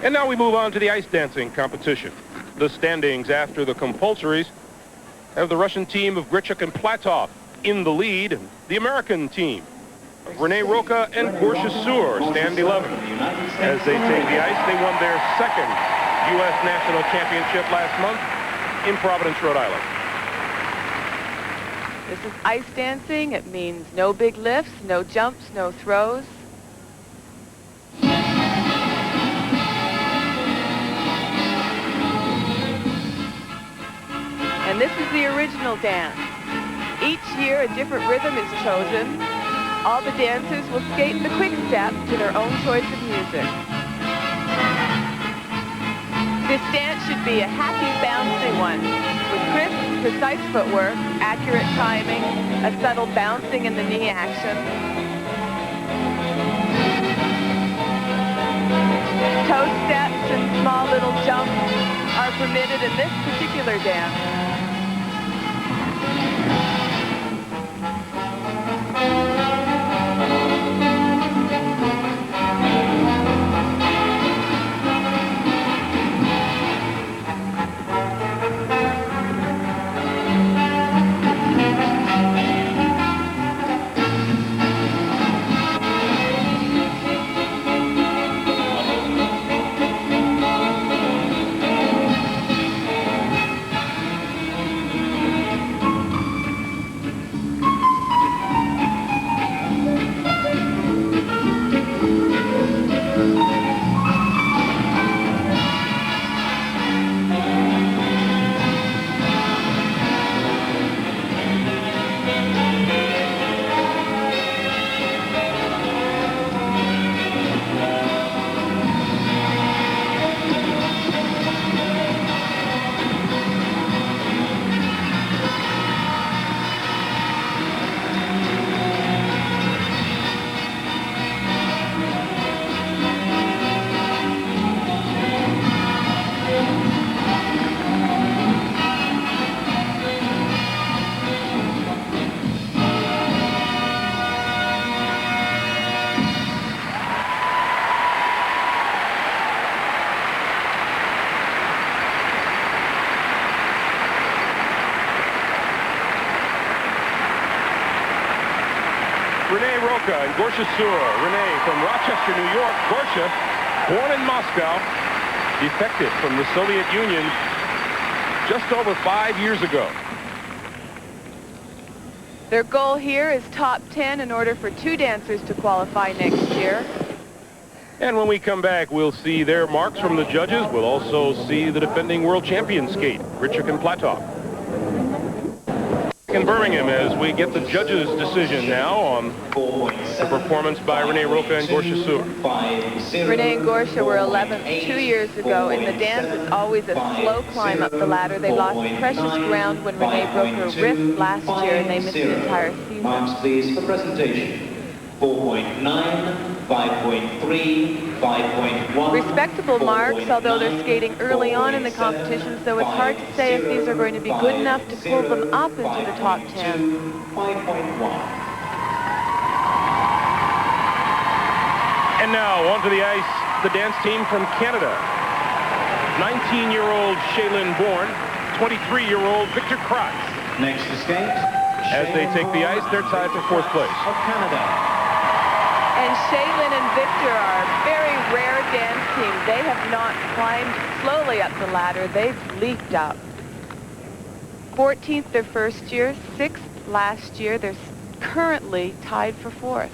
And now we move on to the ice dancing competition. The standings after the compulsories have the Russian team of Grishuk and Platov in the lead. And the American team of Renée Roca and Gorsha Sur stand 11th. As they take the ice, they won their second U.S. National Championship last month in Providence, Rhode Island. This is ice dancing. It means no big lifts, no jumps, no throws. And this is the original dance. Each year a different rhythm is chosen. All the dancers will skate the Quickstep to their own choice of music. This dance should be a happy, bouncy one, with crisp, precise footwork, accurate timing, a subtle bouncing in the knee action. Toe steps and small little jumps are permitted in this particular dance. Renée Roca and Gorsha Sur. Renée from Rochester, New York. Gorsha, born in Moscow, defected from the Soviet Union just over 5 years ago. Their goal here is top 10 in order for 2 dancers to qualify next year. And when we come back, we'll see their marks from the judges. We'll also see the defending world champion skate, Grishuk and Platov. In Birmingham, as we get the judges' decision now on the performance by Renée Roca and Gorsha Sur. Renée and Gorsha were 11th 2 years ago. In the dance, it's always a slow climb up the ladder. They lost precious ground when Renée broke her wrist last year, and they missed the entire season. Marks, please, for presentation. 4.9, 5.3, 5.1. Respectable marks, although they're skating early on in the competition, so it's hard to say if these are going to be good enough to pull them up into the top 10. 5.1. And now, onto the ice, the dance team from Canada. 19-year-old Shae-Lynn Bourne, 23-year-old Victor Kraatz. Next to skate. As they take the ice, they're tied for 4th place. Of Canada. And Shae-Lynn and Victor are a very rare dance team. They have not climbed slowly up the ladder. They've leaped up. 14th their first year, 6th last year. They're currently tied for 4th.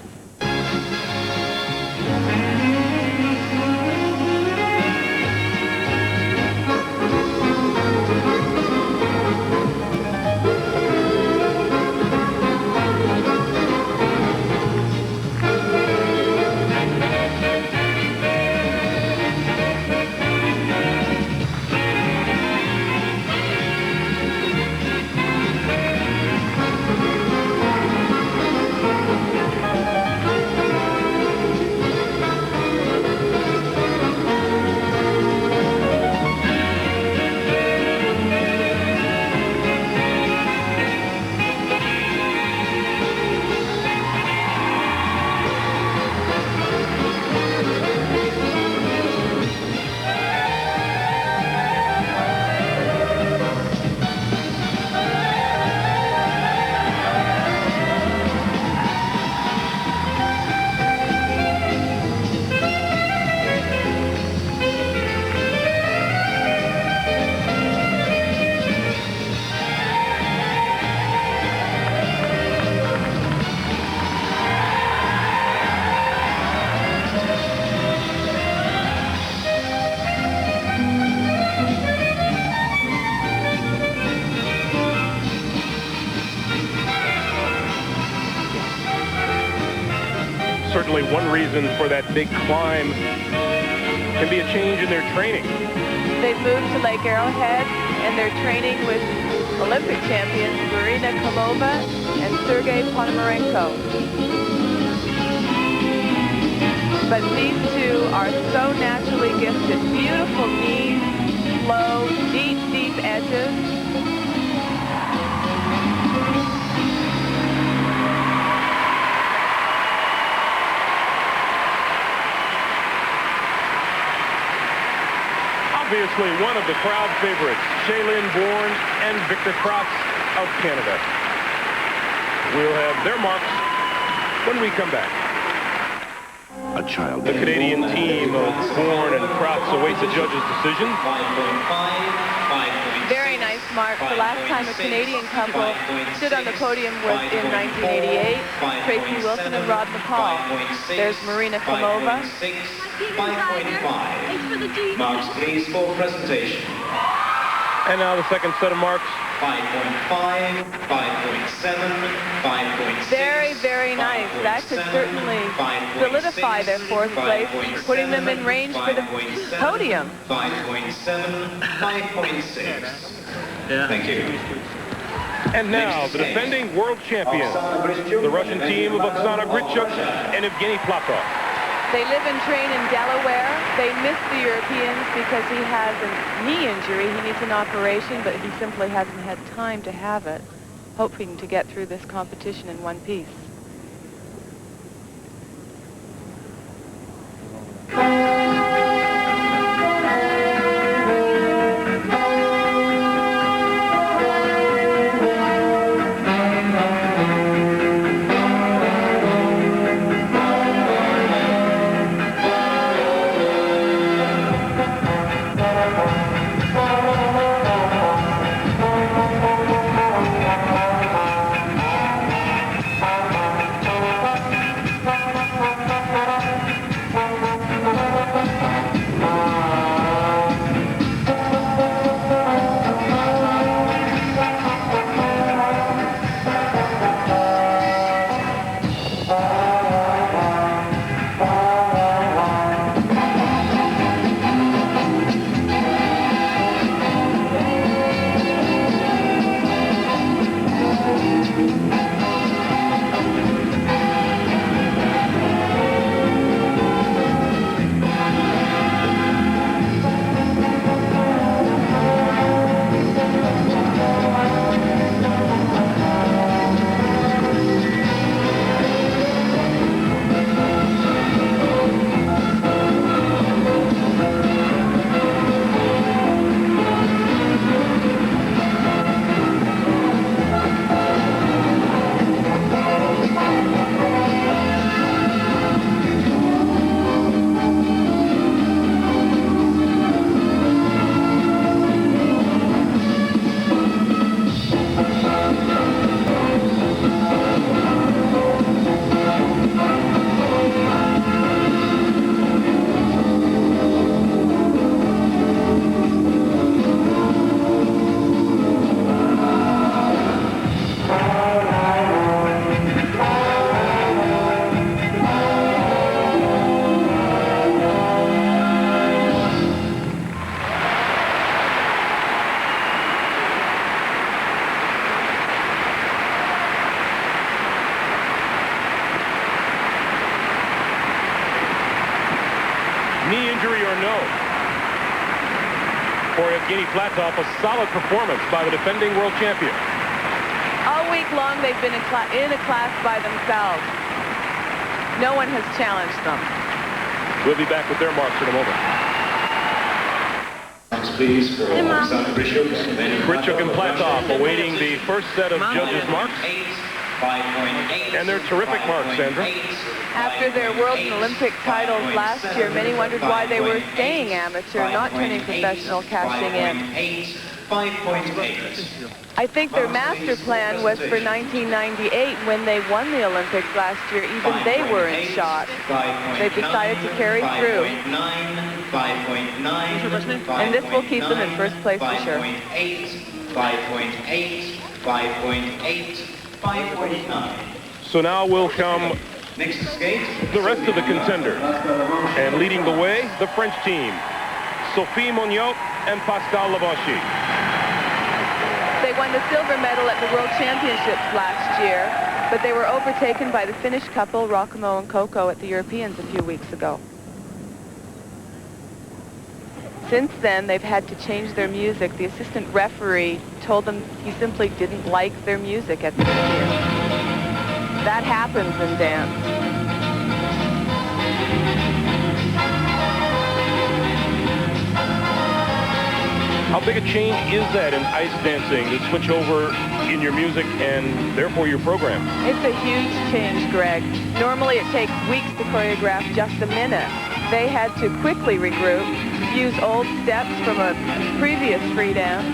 one reason for that big climb can be a change in their training. They've moved to Lake Arrowhead, and they're training with Olympic champions Marina Klimova and Sergei Ponomarenko. But these two are so naturally gifted. Beautiful knees, slow, deep, deep edges. Obviously, one of the crowd favorites, Shae-Lynn Bourne and Victor Kraatz of Canada. We'll have their marks when we come back. A child. The Canadian team of Bourne and Kraatz awaits a judge's decision. Very nice mark. The last time a Canadian couple stood on the podium was in 1988. Tracy Wilson and Rod McCall. There's Marina Klimova. 5.5. Marks, please, for presentation. And now the second set of marks. 5.5, 5.7, 5.6. Very, very nice. That could certainly solidify their fourth place, putting them in range for the podium. 5.7, 5.6. Yeah. Thank you. And now the defending world champion, the Russian team of Oksana Grishuk and Evgeni Platov. They live and train in Delaware. They miss the Europeans because he has a knee injury. He needs an operation, but he simply hasn't had time to have it, hoping to get through this competition in one piece. Knee injury or no, for Evgeni Platov, a solid performance by the defending world champion. All week long, they've been in a class by themselves. No one has challenged them. We'll be back with their marks in a moment. Marks, please, for Oksana Grishuk. Grishuk and Platov awaiting the first set of judges' marks. 5.8. And they're terrific marks, Sandra. After their world and Olympic titles last year, many wondered why they were staying amateur, not turning professional, cashing in. 5.8. I think their master plan was for 1998 when they won the Olympics last year. Even they were in shock. They decided to carry through. 5.9. And this will keep them in first place for sure. 5.8. 5.8. 5.9. So now will come Next to skate. the rest of the contenders. And leading the way, the French team, Sophie, Moniotte, and Pascal Lavanchy. They won the silver medal at the World Championships last year, but they were overtaken by the Finnish couple, Rahkamo and Kokko, at the Europeans a few weeks ago. Since then, they've had to change their music. The assistant referee told them he simply didn't like their music at the Europeans. That happens in dance. How big a change is that in ice dancing to switch over in your music and therefore your program? It's a huge change, Greg. Normally it takes weeks to choreograph just a minute. They had to quickly regroup, use old steps from a previous free dance.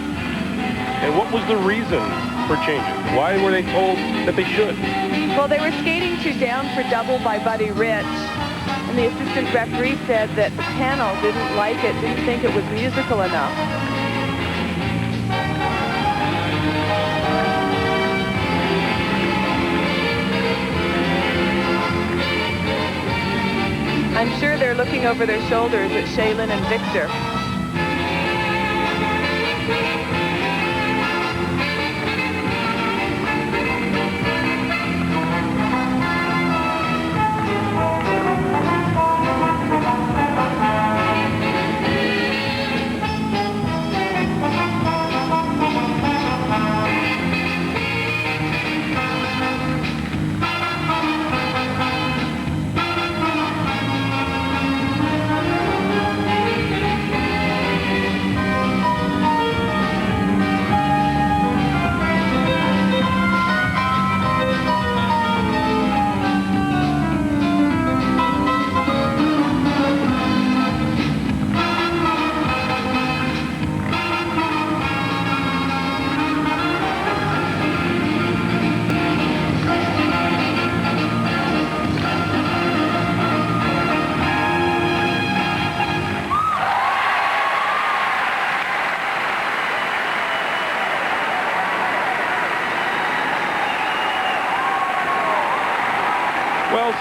And what was the reason for changes? Why were they told that they should? Well, they were skating to Down for Double by Buddy Rich, and the assistant referee said that the panel didn't like it, didn't think it was musical enough. I'm sure they're looking over their shoulders at Shae-Lynn and Victor.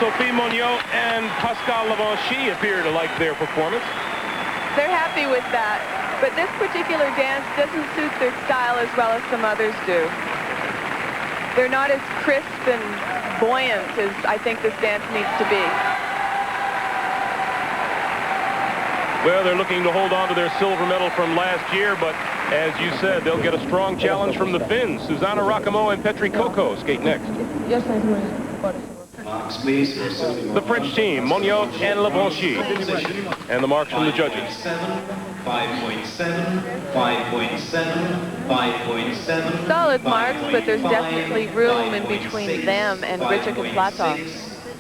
Sophie Moniotte and Pascal Lavanchy appear to like their performance. They're happy with that, but this particular dance doesn't suit their style as well as some others do. They're not as crisp and buoyant as I think this dance needs to be. Well, they're looking to hold on to their silver medal from last year, but as you said, they'll get a strong challenge from the Finns. Susanna, Rahkamo, and Petri Kokko skate next. Marks, please. The French team, Moniotte and Lavanchy. And the marks from the judges. 5.7, 5.7, 5.7. Solid marks, but there's definitely room in between them and Grishuk and Platov.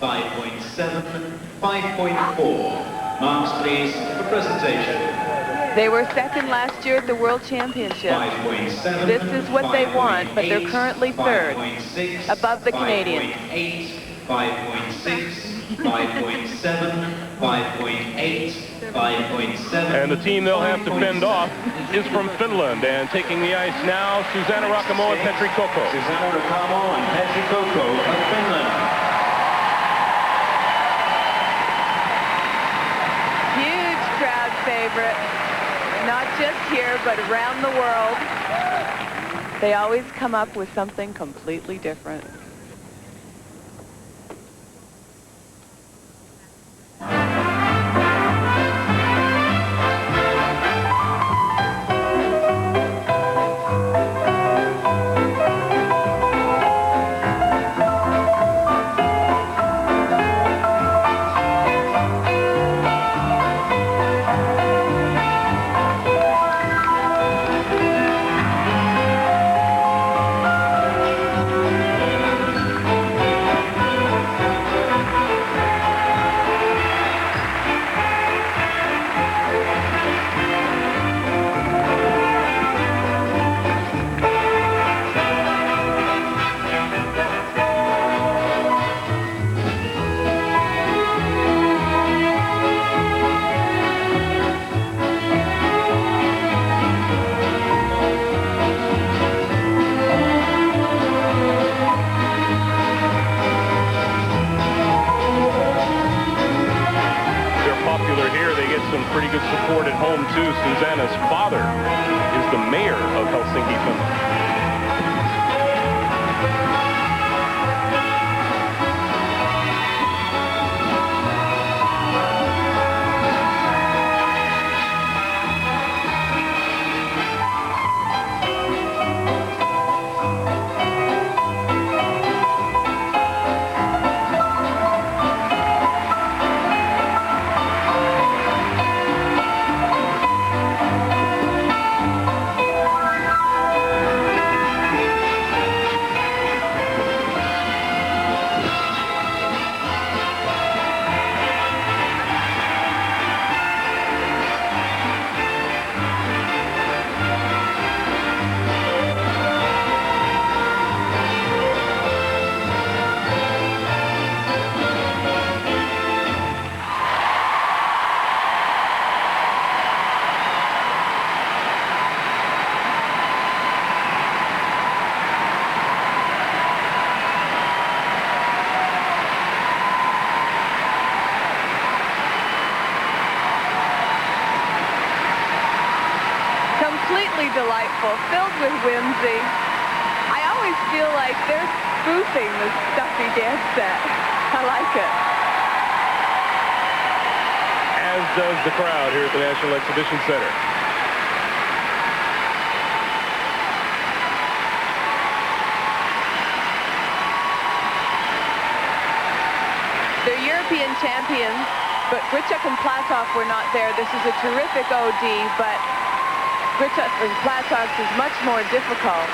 5.7, 5.4. Marks, please, for presentation. They were second last year at the World Championship. This is what they want, but they're currently third, above the Canadians. 5.6, 5.7, 5.8, 5.7. And the team they'll have to fend off is from Finland. And taking the ice now, Susanna, Rahkamo, and Petri Kokko. Susanna, Rahkamo, and Petri Kokko of Finland. Huge crowd favorite, not just here, but around the world. They always come up with something completely different. home to Susanna's father, is the mayor of Helsinki, Finland. Delightful, filled with whimsy. I always feel like they're spoofing the stuffy dance set. I like it. As does the crowd here at the National Exhibition Center. They're European champions, but Grishuk and Platov were not there. This is a terrific OD, but Grishuk and Platov's is much more difficult.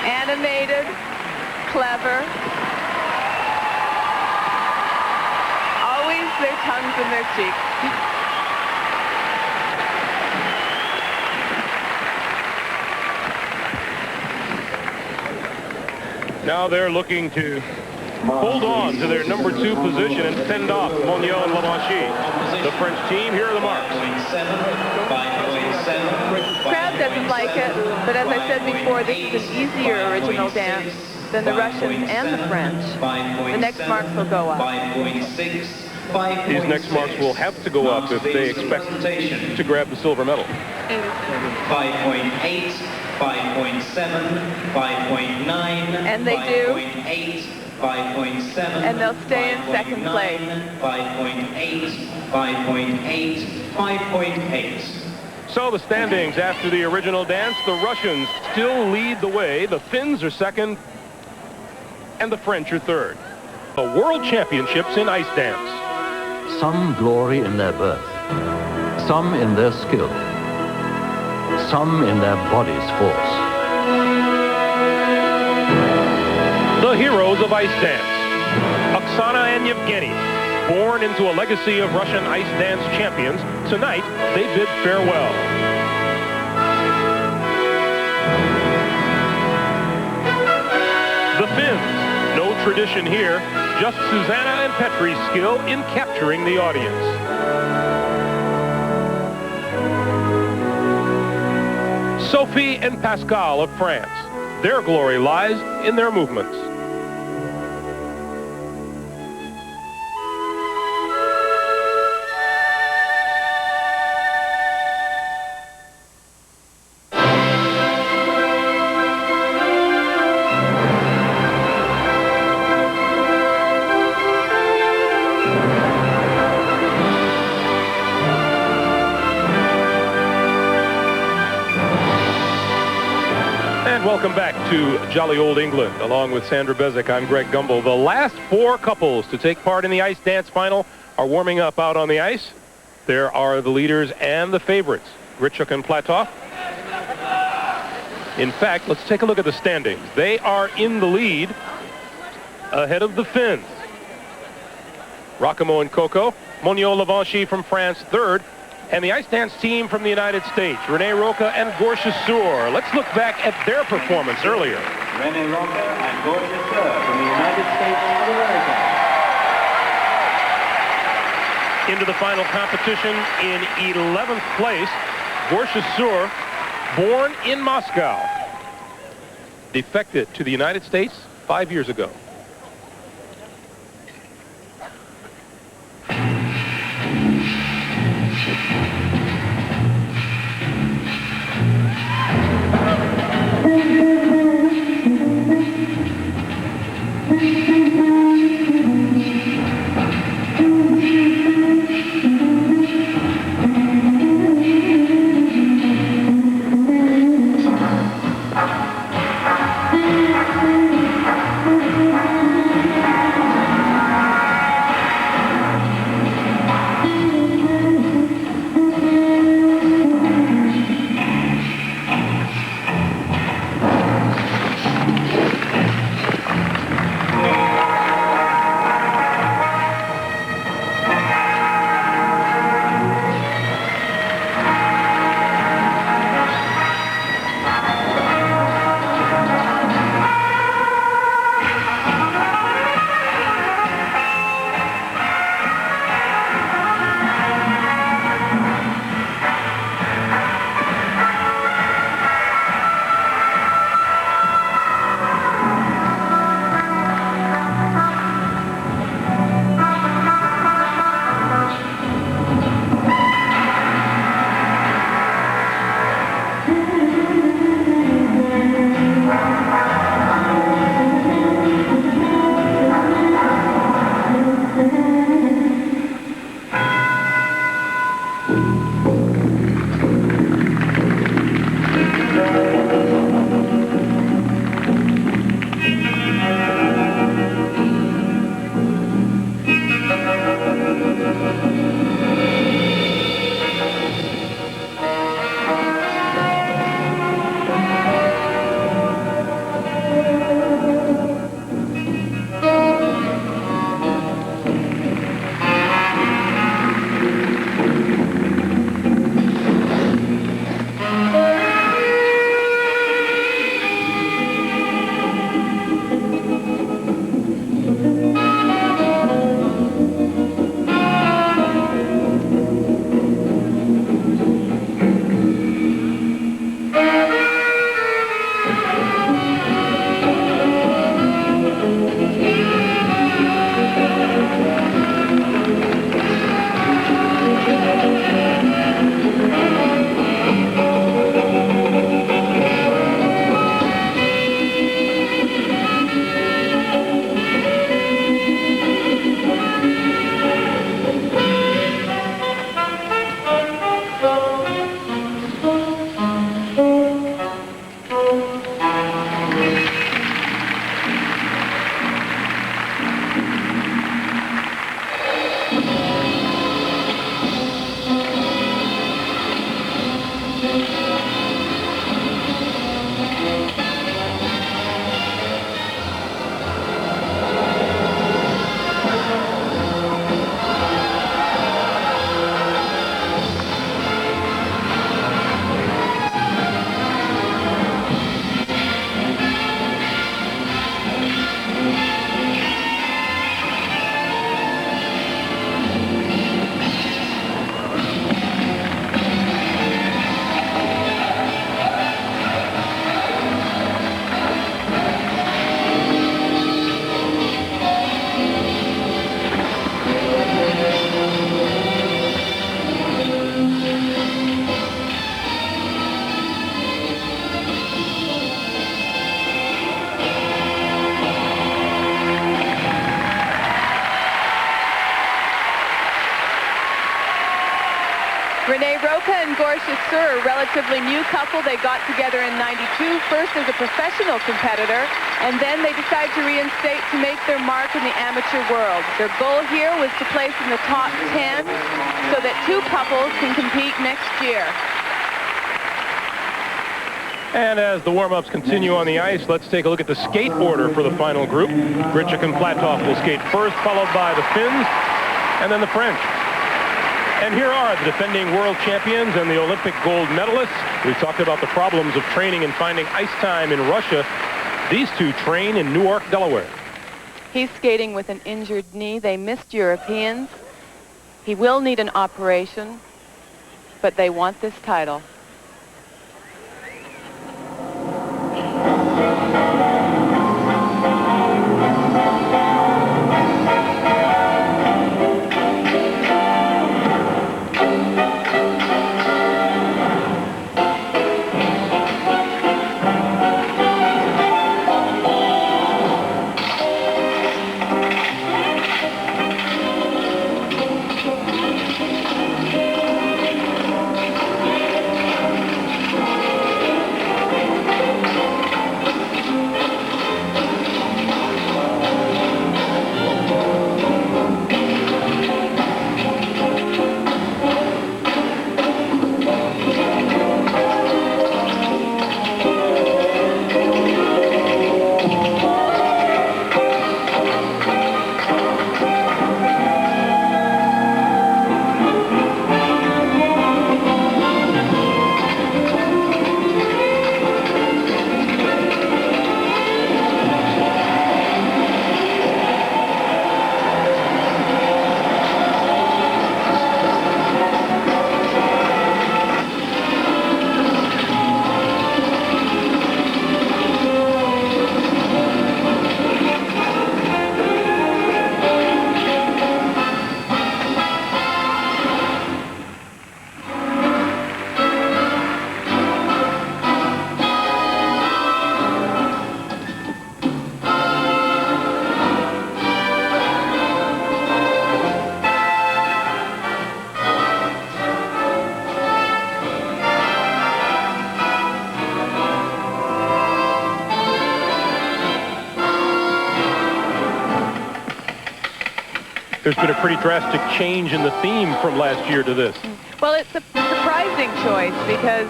Animated, clever. Always their tongues in their cheeks. Now they're looking to hold on to their number 2 position and fend off Moniotte and Lavanchy. The French team, here are the marks. Crowd doesn't like it, but as I said before, this is an easier original dance than the Russians and the French. The next marks will go up. These next marks will have to go up if they expect to grab the silver medal. 5.8, 5.7, 5.9, and they do. 5.8, 5.7, and they'll stay in second place. 5.8, 5.8, 5.8. So the standings after the original dance, the Russians still lead the way. The Finns are second, and the French are third. The World Championships in ice dance. Some glory in their birth, some in their skill, some in their body's force. The heroes of ice dance, Oksana and Evgeni, born into a legacy of Russian ice dance champions. Tonight, they bid farewell. The Finns, no tradition here, just Susanna and Petri's skill in capturing the audience. Sophie and Pascal of France, their glory lies in their movements. Welcome back to jolly old England. Along with Sandra Bezic, I'm Greg Gumbel. The last 4 couples to take part in the ice dance final are warming up out on the ice. There are the leaders and the favorites, Grishuk and Platov. In fact, let's take a look at the standings. They are in the lead ahead of the Finns. Rahkamo and Kokko, Moniotte, Lavanchy from France third, and the ice dance team from the United States, Renée Roca and Gorsha Sur. Let's look back at their performance earlier. Renée Roca and Gorsha Sur from the United States of America. Into the final competition in 11th place, Gorsha Sur, born in Moscow, defected to the United States 5 years ago. Renée Roca and Gorsha Sur, a relatively new couple. They got together in '92, first as a professional competitor, and then they decided to reinstate to make their mark in the amateur world. Their goal here was to place in the top 10 so that two couples can compete next year. And as the warm-ups continue on the ice, let's take a look at the skate order for the final group. Grishuk and Platov will skate first, followed by the Finns, and then the French. And here are the defending world champions and the Olympic gold medalists. We've talked about the problems of training and finding ice time in Russia. These two train in Newark, Delaware. He's skating with an injured knee. They missed Europeans. He will need an operation, but they want this title. There's been a pretty drastic change in the theme from last year to this. Well, it's a surprising choice because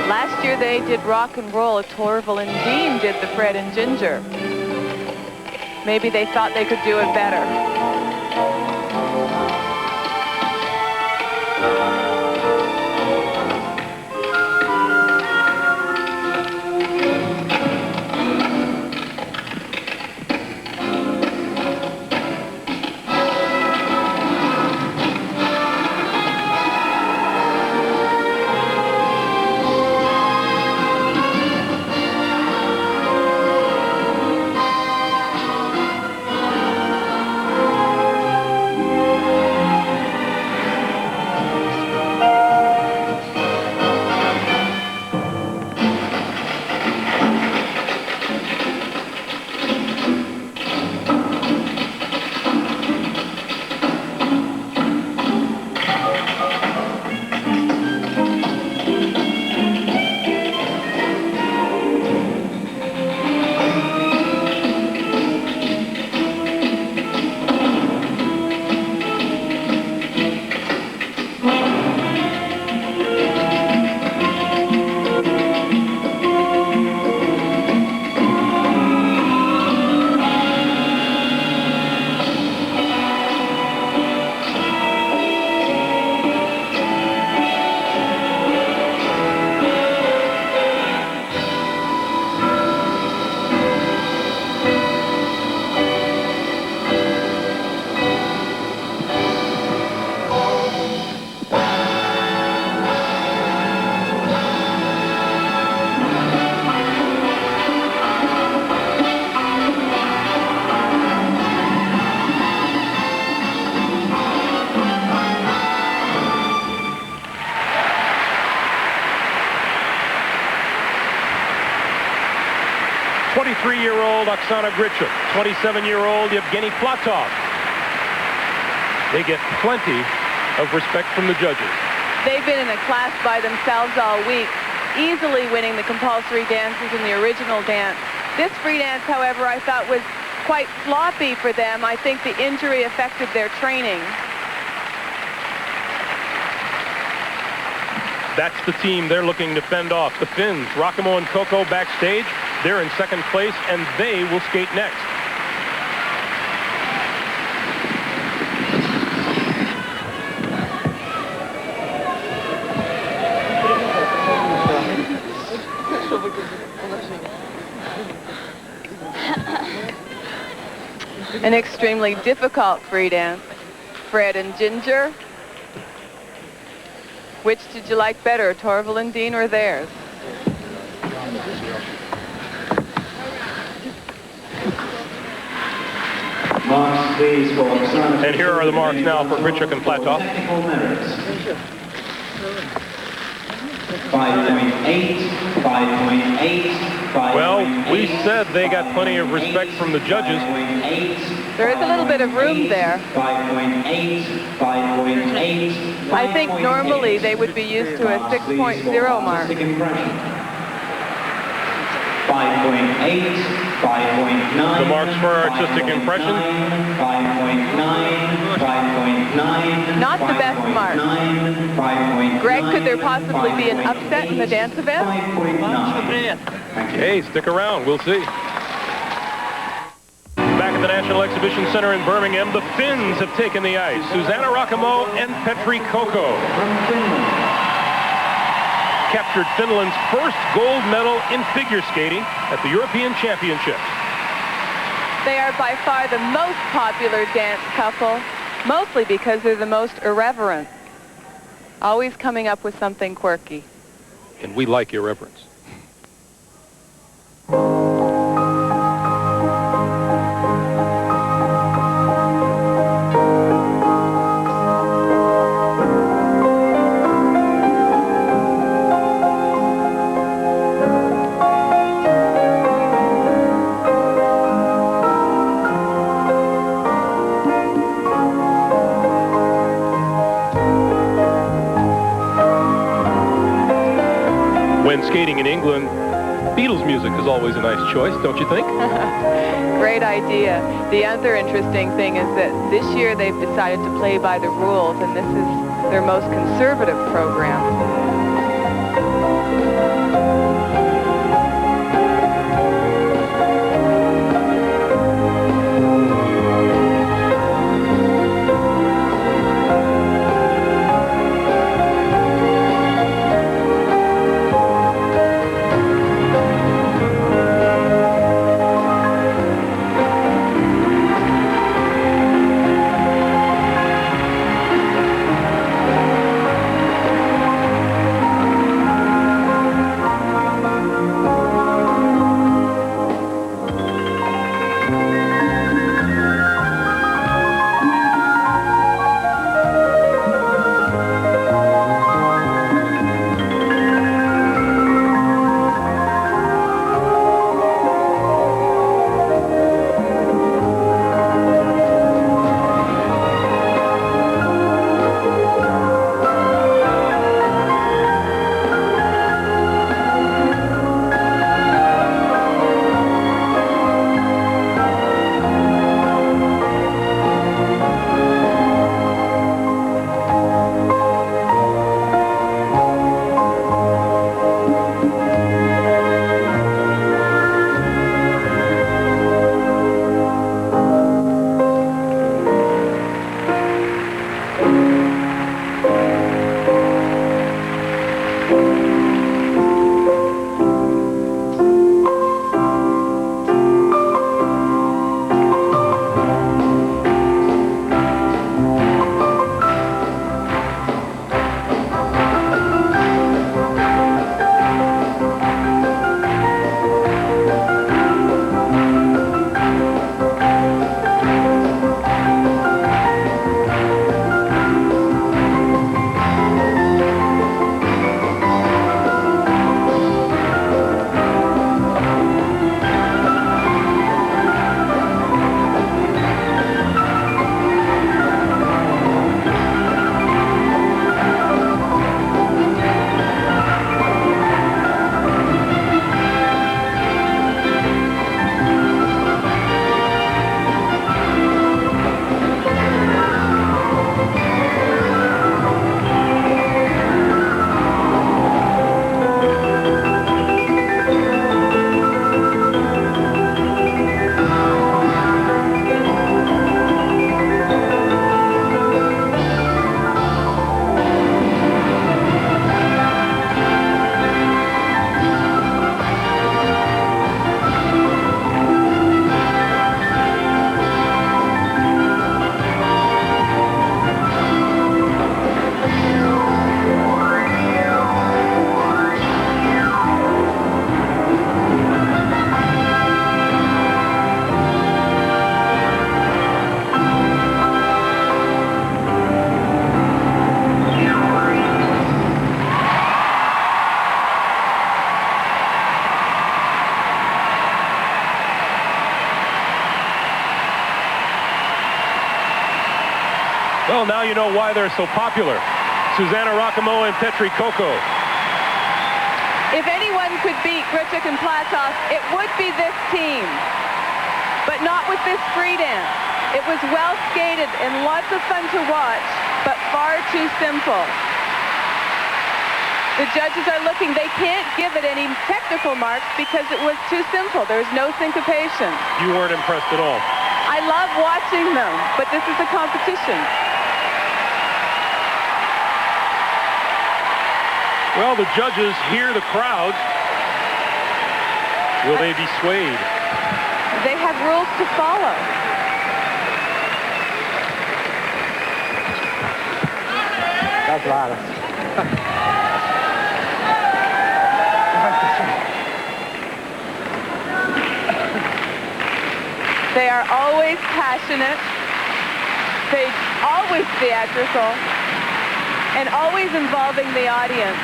last year they did rock and roll. Torval and Dean did the Fred and Ginger. Maybe they thought they could do it better. Twenty-three-year-old Oksana Grishuk, 27-year-old Evgeni Platov. They get plenty of respect from the judges. They've been in a class by themselves all week, easily winning the compulsory dances in the original dance. This free dance, however, I thought was quite sloppy for them. I think the injury affected their training. That's the team they're looking to fend off. The Finns, Rahkamo and Kokko backstage. They're in second place, and they will skate next. An extremely difficult free dance. Fred and Ginger. Which did you like better, Torvill and Dean or theirs? Marks, please, for Oksana. And here are the marks now for Grishuk and Platov. Technical merits. 5.8, 5.8, Well, we said they got plenty of respect from the judges. There is a little bit of room there. 5.8, 5.8. I think normally they would be used to a 6.0 mark. 5.8, 5.9. The marks for artistic impression. 5.9, 5.9. Not the best mark. 5.9. Greg, could there possibly be an upset in the dance event? 5.9. Hey, stick around. We'll see. Back at the National Exhibition Center in Birmingham, the Finns have taken the ice. Susanna Rahkamo and Petri Kokko From Finland. captured Finland's first gold medal in figure skating at the European Championships. They are by far the most popular dance couple, mostly because they're the most irreverent. Always coming up with something quirky. And we like irreverence. When skating in England, Beatles music is always a nice choice, don't you think? Great idea. The other interesting thing is that this year they've decided to play by the rules, and this is their most conservative program. they're so popular. Susanna, Rahkamo, and Petri, Kokko. If anyone could beat Grishuk and Platov, it would be this team, but not with this free dance. It was well skated and lots of fun to watch, but far too simple. The judges are looking. They can't give it any technical marks because it was too simple. There's no syncopation. You weren't impressed at all. I love watching them, but this is a competition. Well, the judges hear the crowd. Will they be swayed? They have rules to follow. That's loud. They are always passionate. They always theatrical, and always involving the audience.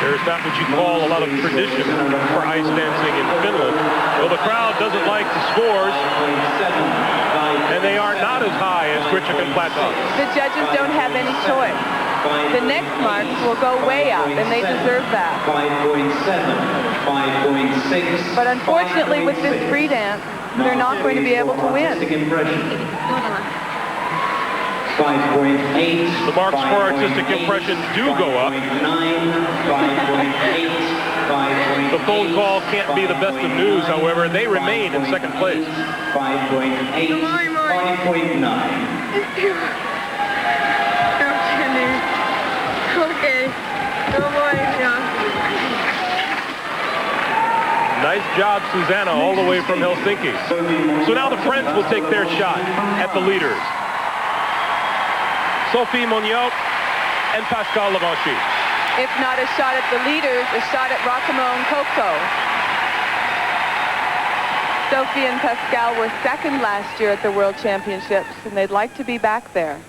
There's not what you call a lot of tradition for ice dancing in Finland. Well, the crowd doesn't like the scores, and they are not as high as Grishuk and Platov. The judges don't have any choice. The next marks will go way up, and they deserve that. 5.6. But unfortunately, with this free dance, they're not going to be able to win. 5.8. The marks for artistic impression do go up. 5.8. The phone call can't be the best of news, however. They remain in second place. 5.8. 5.9. Nice job, Susanna, all the way from Helsinki. So now the French will take their shot at the leaders. Sophie, Moniotte, and Pascal Lavanchy. If not a shot at the leaders, a shot at Rahkamo and Kokko. Sophie and Pascal were second last year at the World Championships, and they'd like to be back there.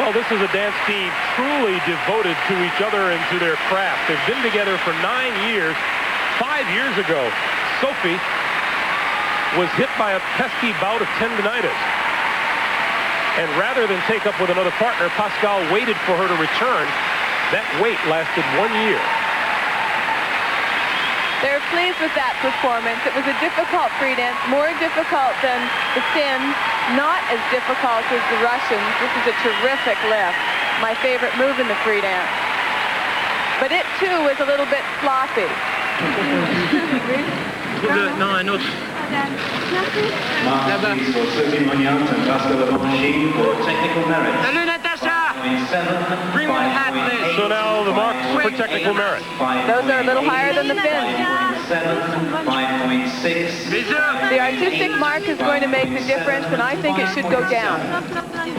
Well, this is a dance team truly devoted to each other and to their craft. They've been together for 9 years. 5 years ago, Sophie was hit by a pesky bout of tendinitis. And rather than take up with another partner, Pascal waited for her to return. That wait lasted 1 year. They're pleased with that performance. It was a difficult free dance, more difficult than the Finns, not as difficult as the Russians. This is a terrific lift. My favorite move in the free dance. But it, too, was a little bit sloppy. Non, un autre. Là-bas. For Sophie Moniotte and Pascal Lavanchy for technical merit. Salut, Natasha! 5.7, Bring my hat, please. So now the marks for technical merit. Those are a little higher than the Finns. 5.7, 5.6. The artistic mark is going to make the difference, and I think it should go down.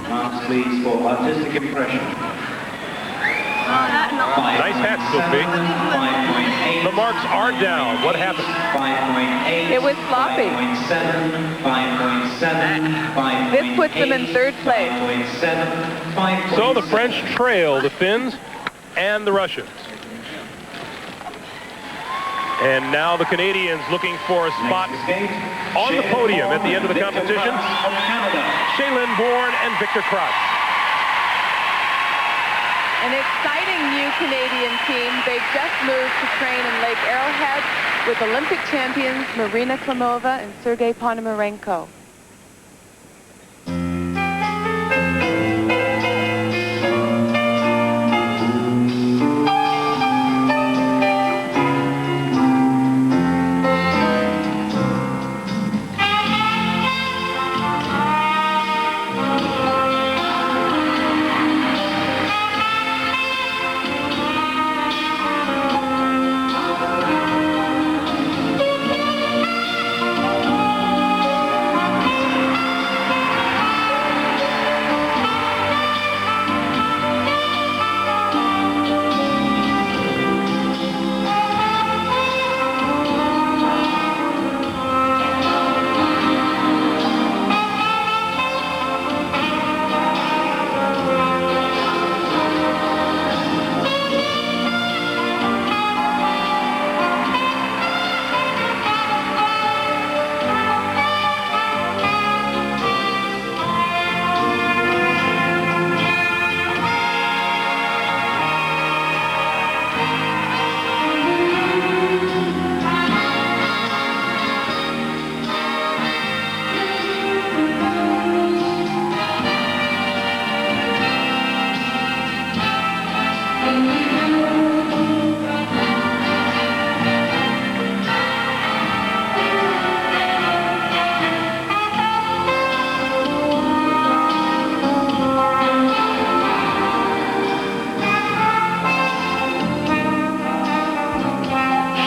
Marks, please, for artistic impression. Nice hat, Sophie. The marks are down. What happened? 5.8. It was sloppy. 5.7. This puts them in third place. 5.7. So the French trail the Finns and the Russians. And now the Canadians looking for a spot on the podium at the end of the competition. Shae-Lynn Bourne and Victor Kraatz. An exciting new Canadian team. They've just moved to train in Lake Arrowhead with Olympic champions Marina Klimova and Sergei Ponomarenko.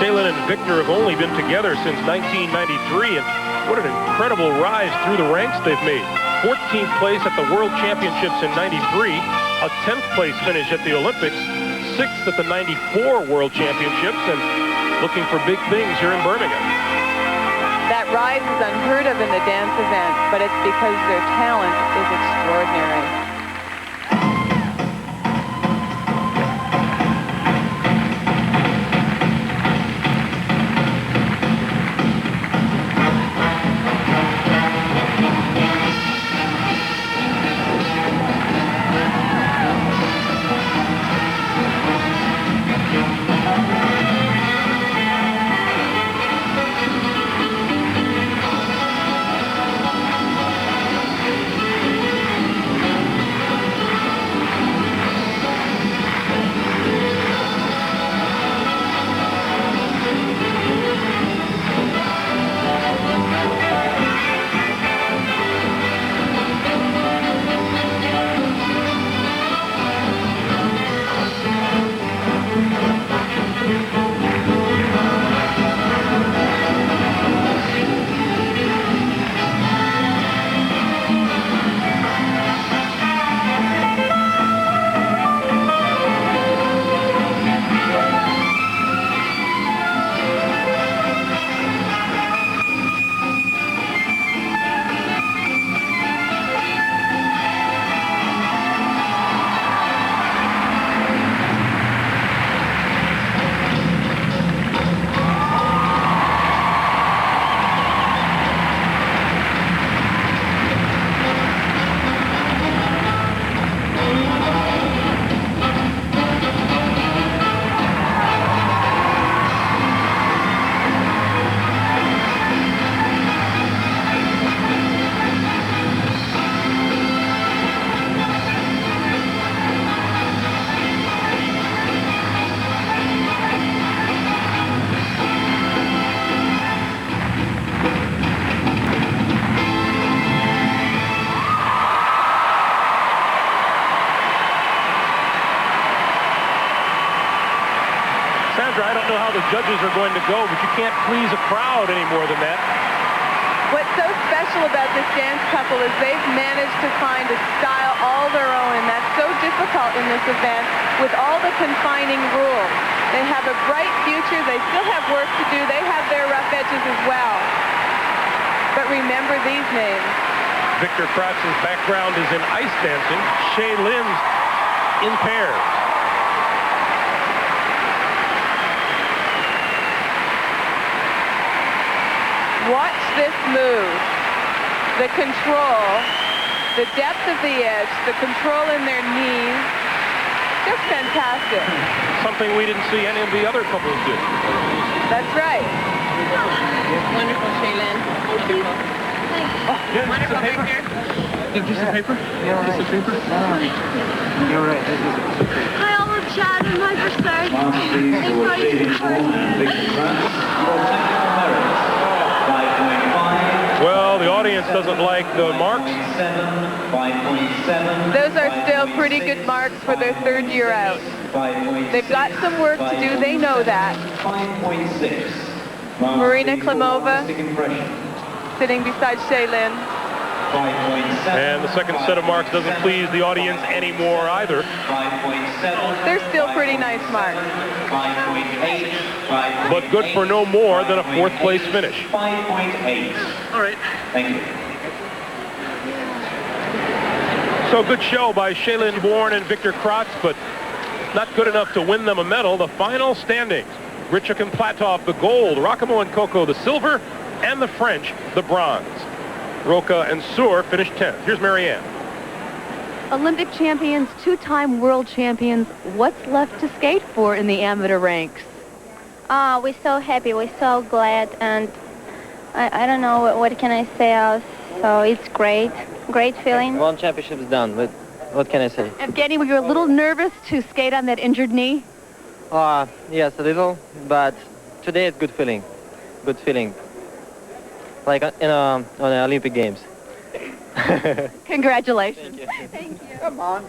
Shae-Lynn and Victor have only been together since 1993, and what an incredible rise through the ranks they've made. 14th place at the World Championships in 93, a 10th place finish at the Olympics, 6th at the 94 World Championships, and looking for big things here in Birmingham. That rise is unheard of in the dance event, but it's because their talent is extraordinary. Sandra, I don't know how the judges are going to go, but you can't please a crowd any more than that. What's so special about this dance couple is they've managed to find a style all their own, and that's so difficult in this event with all the confining rules. They have a bright future. They still have work to do. They have their rough edges as well. But remember these names. Victor Kraatz's background is in ice dancing. Shae-Lynn's in pairs. Watch this move. The control, the depth of the edge, the control in their knees. Just fantastic. Something we didn't see any of the other couples do. That's right. Wonderful, Shae-Lynn. Yeah, Wonderful, Victor. Just a paper? Just a paper? You're right. Hi, all the chat and my first third. Shae-Lynn Bourne Victor Kraatz. Your technical merits. 5.5. Well, the audience doesn't like the marks. 5.7. Those are still pretty good marks for their third year out. They've got some work to do. They know that. 5.6. Marina Klimova sitting beside Shae-Lynn. 5.7. And the second set of marks doesn't please the audience anymore either. 5.7. They're still pretty nice marks. 5.8. But good for no more than a fourth place finish. 5.8. All right. Thank you. So good show by Shae-Lynn Bourne and Victor Kraatz, but not good enough to win them a medal. The final standings: Grishuk and Platov, the gold; Rahkamo and Kokko, the silver; and the French, the bronze. Roca and Sur finished 10th. Here's Marianne. Olympic champions, two-time world champions. What's left to skate for in the amateur ranks? We're so happy, we're so glad, and I don't know what can I say. So it's great feeling. One championship is done, but what can I say? Evgeni, were you a little nervous to skate on that injured knee? Yes, a little, but today it's good feeling. Good feeling. Like on the Olympic Games. Congratulations. Thank you. Thank you. Come on.